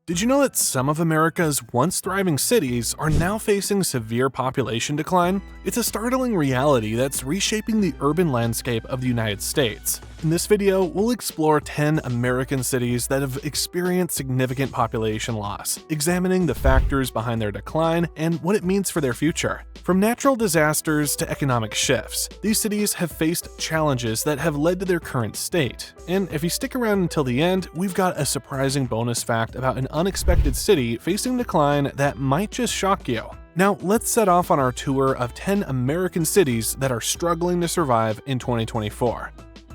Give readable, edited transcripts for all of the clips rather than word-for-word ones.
Did you know that some of America's once thriving cities are now facing severe population decline? It's a startling reality that's reshaping the urban landscape of the United States. In this video, we'll explore 10 American cities that have experienced significant population loss, examining the factors behind their decline and what it means for their future. From natural disasters to economic shifts, these cities have faced challenges that have led to their current state. And if you stick around until the end, we've got a surprising bonus fact about an unexpected city facing decline that might just shock you. Now, let's set off on our tour of 10 American cities that are struggling to survive in 2024.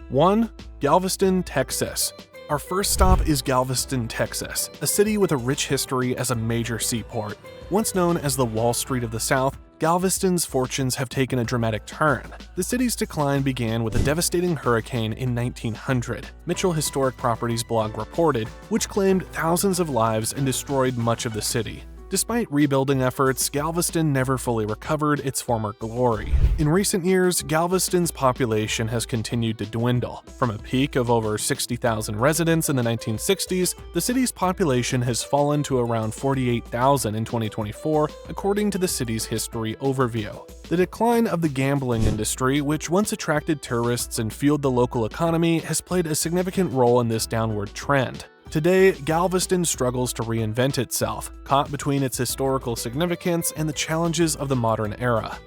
1. Galveston, Texas. Our first stop is Galveston, Texas, a city with a rich history as a major seaport. Once known as the Wall Street of the South, Galveston's fortunes have taken a dramatic turn. The city's decline began with a devastating hurricane in 1900, Mitchell Historic Properties blog reported, which claimed thousands of lives and destroyed much of the city. Despite rebuilding efforts, Galveston never fully recovered its former glory. In recent years, Galveston's population has continued to dwindle. From a peak of over 60,000 residents in the 1960s, the city's population has fallen to around 48,000 in 2024, according to the city's history overview. The decline of the gambling industry, which once attracted tourists and fueled the local economy, has played a significant role in this downward trend. Today, Galveston struggles to reinvent itself, caught between its historical significance and the challenges of the modern era.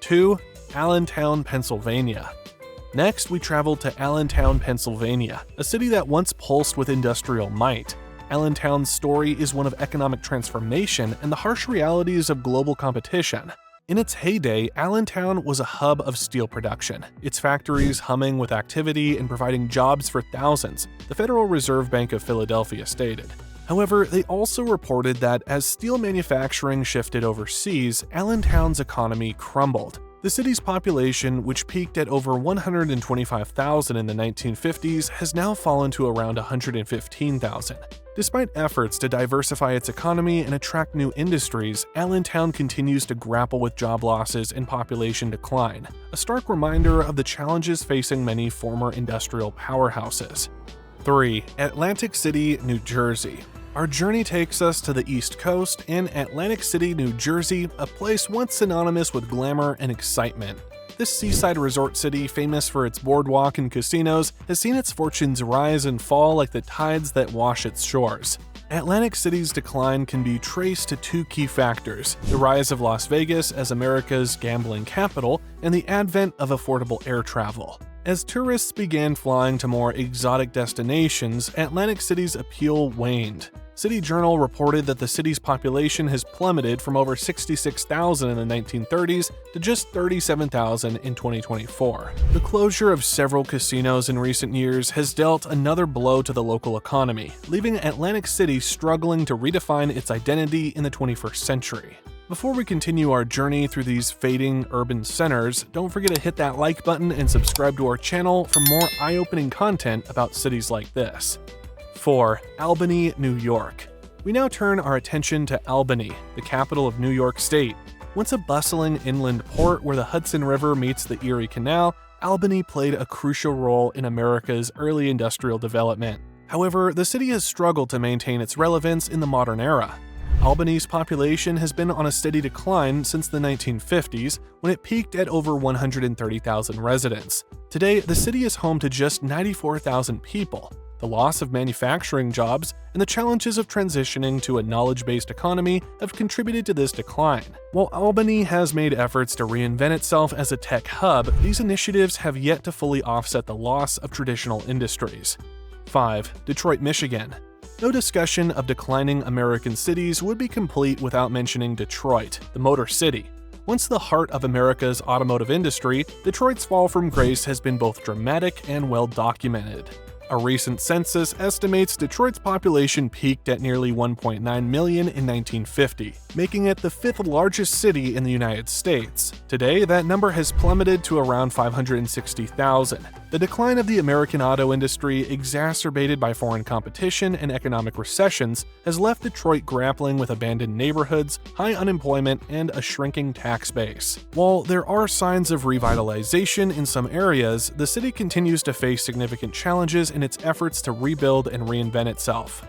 2. Allentown, Pennsylvania. Next, we travel to Allentown, Pennsylvania, a city that once pulsed with industrial might. Allentown's story is one of economic transformation and the harsh realities of global competition. In its heyday, Allentown was a hub of steel production, its factories humming with activity and providing jobs for thousands, the Federal Reserve Bank of Philadelphia stated. However, they also reported that as steel manufacturing shifted overseas, Allentown's economy crumbled. The city's population, which peaked at over 125,000 in the 1950s, has now fallen to around 115,000. Despite efforts to diversify its economy and attract new industries, Allentown continues to grapple with job losses and population decline, a stark reminder of the challenges facing many former industrial powerhouses. 3. Atlantic City, New Jersey. Our journey takes us to the East Coast and Atlantic City, New Jersey, a place once synonymous with glamour and excitement. This seaside resort city, famous for its boardwalk and casinos, has seen its fortunes rise and fall like the tides that wash its shores. Atlantic City's decline can be traced to two key factors: the rise of Las Vegas as America's gambling capital and the advent of affordable air travel. As tourists began flying to more exotic destinations, Atlantic City's appeal waned. City Journal reported that the city's population has plummeted from over 66,000 in the 1930s to just 37,000 in 2024. The closure of several casinos in recent years has dealt another blow to the local economy, leaving Atlantic City struggling to redefine its identity in the 21st century. Before we continue our journey through these fading urban centers, don't forget to hit that like button and subscribe to our channel for more eye-opening content about cities like this. 4. Albany, New York. We now turn our attention to Albany, the capital of New York State. Once a bustling inland port where the Hudson River meets the Erie Canal, Albany played a crucial role in America's early industrial development. However, the city has struggled to maintain its relevance in the modern era. Albany's population has been on a steady decline since the 1950s, when it peaked at over 130,000 residents. Today, the city is home to just 94,000 people. The loss of manufacturing jobs and the challenges of transitioning to a knowledge-based economy have contributed to this decline. While Albany has made efforts to reinvent itself as a tech hub, these initiatives have yet to fully offset the loss of traditional industries. 5. Detroit, Michigan. No discussion of declining American cities would be complete without mentioning Detroit, the Motor City. Once the heart of America's automotive industry, Detroit's fall from grace has been both dramatic and well documented. A recent census estimates Detroit's population peaked at nearly 1.9 million in 1950, making it the fifth largest city in the United States. Today, that number has plummeted to around 560,000. The decline of the American auto industry, exacerbated by foreign competition and economic recessions, has left Detroit grappling with abandoned neighborhoods, high unemployment, and a shrinking tax base. While there are signs of revitalization in some areas, the city continues to face significant challenges in its efforts to rebuild and reinvent itself.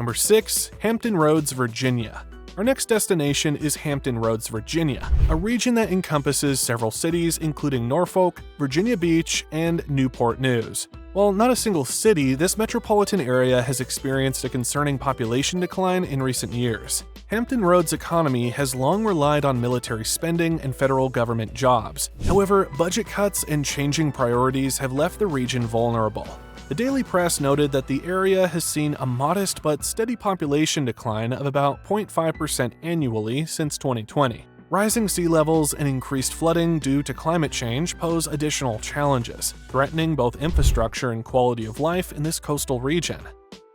Number 6. Hampton Roads, Virginia. Our next destination is Hampton Roads, Virginia, a region that encompasses several cities including Norfolk, Virginia Beach, and Newport News. While not a single city, this metropolitan area has experienced a concerning population decline in recent years. Hampton Roads' economy has long relied on military spending and federal government jobs. However, budget cuts and changing priorities have left the region vulnerable. The Daily Press noted that the area has seen a modest but steady population decline of about 0.5% annually since 2020. Rising sea levels and increased flooding due to climate change pose additional challenges, threatening both infrastructure and quality of life in this coastal region.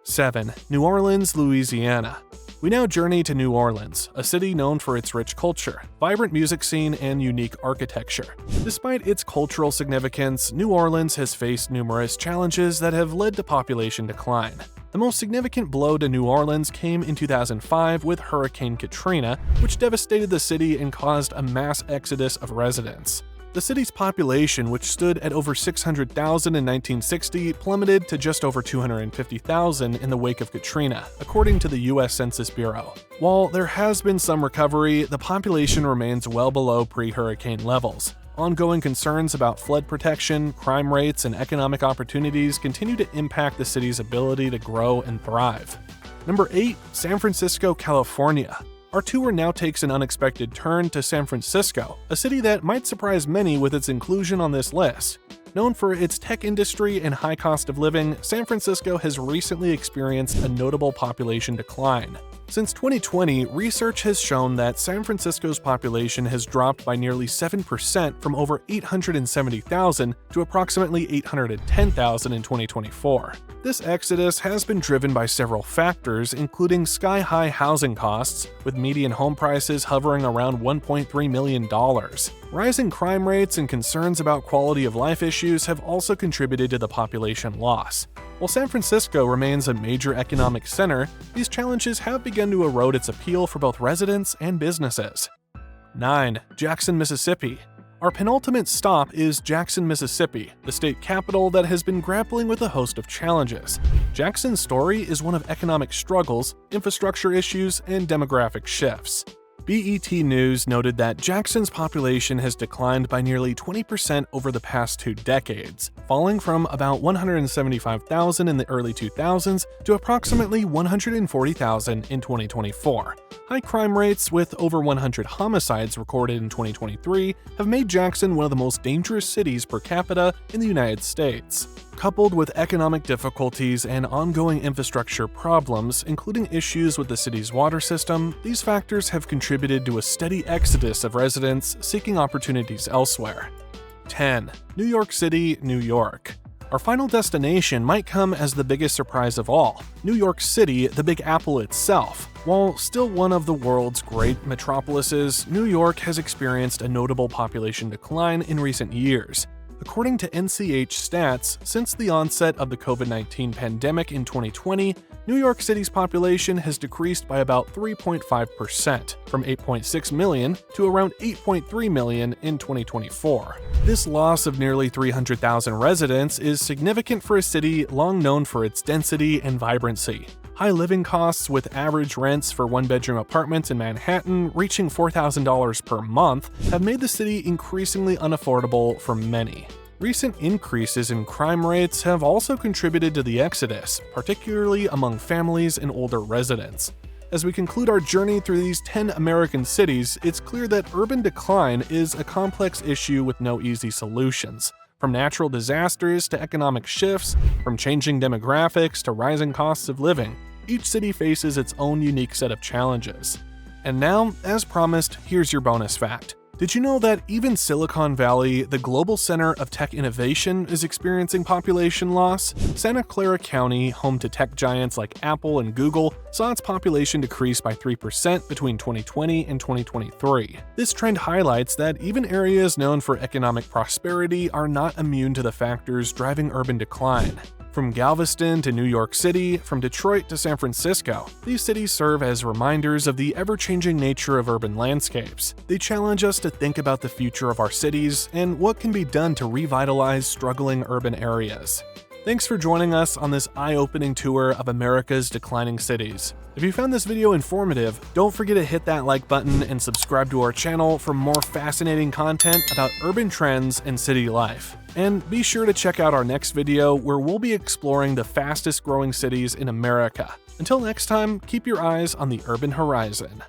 7. New Orleans, Louisiana. We now journey to New Orleans, a city known for its rich culture, vibrant music scene, and unique architecture. Despite its cultural significance, New Orleans has faced numerous challenges that have led to population decline. The most significant blow to New Orleans came in 2005 with Hurricane Katrina, which devastated the city and caused a mass exodus of residents. The city's population, which stood at over 600,000 in 1960, plummeted to just over 250,000 in the wake of Katrina, according to the U.S. Census Bureau. While there has been some recovery, the population remains well below pre-hurricane levels. Ongoing concerns about flood protection, crime rates, and economic opportunities continue to impact the city's ability to grow and thrive. Number 8. San Francisco, California. Our tour now takes an unexpected turn to San Francisco, a city that might surprise many with its inclusion on this list. Known for its tech industry and high cost of living, San Francisco has recently experienced a notable population decline. Since 2020, research has shown that San Francisco's population has dropped by nearly 7% from over 870,000 to approximately 810,000 in 2024. This exodus has been driven by several factors, including sky-high housing costs, with median home prices hovering around $1.3 million. Rising crime rates and concerns about quality of life issues have also contributed to the population loss. While San Francisco remains a major economic center, these challenges have begun to erode its appeal for both residents and businesses. 9. Jackson, Mississippi. Our penultimate stop is Jackson, Mississippi, the state capital that has been grappling with a host of challenges. Jackson's story is one of economic struggles, infrastructure issues, and demographic shifts. BET News noted that Jackson's population has declined by nearly 20% over the past 2 decades, falling from about 175,000 in the early 2000s to approximately 140,000 in 2024. High crime rates with over 100 homicides recorded in 2023 have made Jackson one of the most dangerous cities per capita in the United States. Coupled with economic difficulties and ongoing infrastructure problems, including issues with the city's water system, these factors have contributed to a steady exodus of residents seeking opportunities elsewhere. 10. New York City, New York. Our final destination might come as the biggest surprise of all: New York City, the Big Apple itself. While still one of the world's great metropolises, New York has experienced a notable population decline in recent years. According to NCH stats, since the onset of the COVID-19 pandemic in 2020, New York City's population has decreased by about 3.5%, from 8.6 million to around 8.3 million in 2024. This loss of nearly 300,000 residents is significant for a city long known for its density and vibrancy. High living costs, with average rents for one-bedroom apartments in Manhattan reaching $4,000 per month, have made the city increasingly unaffordable for many. Recent increases in crime rates have also contributed to the exodus, particularly among families and older residents. As we conclude our journey through these 10 American cities, it's clear that urban decline is a complex issue with no easy solutions. From natural disasters to economic shifts, from changing demographics to rising costs of living, each city faces its own unique set of challenges. And now, as promised, here's your bonus fact. Did you know that even Silicon Valley, the global center of tech innovation, is experiencing population loss? Santa Clara County, home to tech giants like Apple and Google, saw its population decrease by 3% between 2020 and 2023. This trend highlights that even areas known for economic prosperity are not immune to the factors driving urban decline. From Galveston to New York City, from Detroit to San Francisco, these cities serve as reminders of the ever-changing nature of urban landscapes. They challenge us to think about the future of our cities and what can be done to revitalize struggling urban areas. Thanks for joining us on this eye-opening tour of America's declining cities. If you found this video informative, don't forget to hit that like button and subscribe to our channel for more fascinating content about urban trends and city life. And be sure to check out our next video where we'll be exploring the fastest growing cities in America. Until next time, keep your eyes on the urban horizon.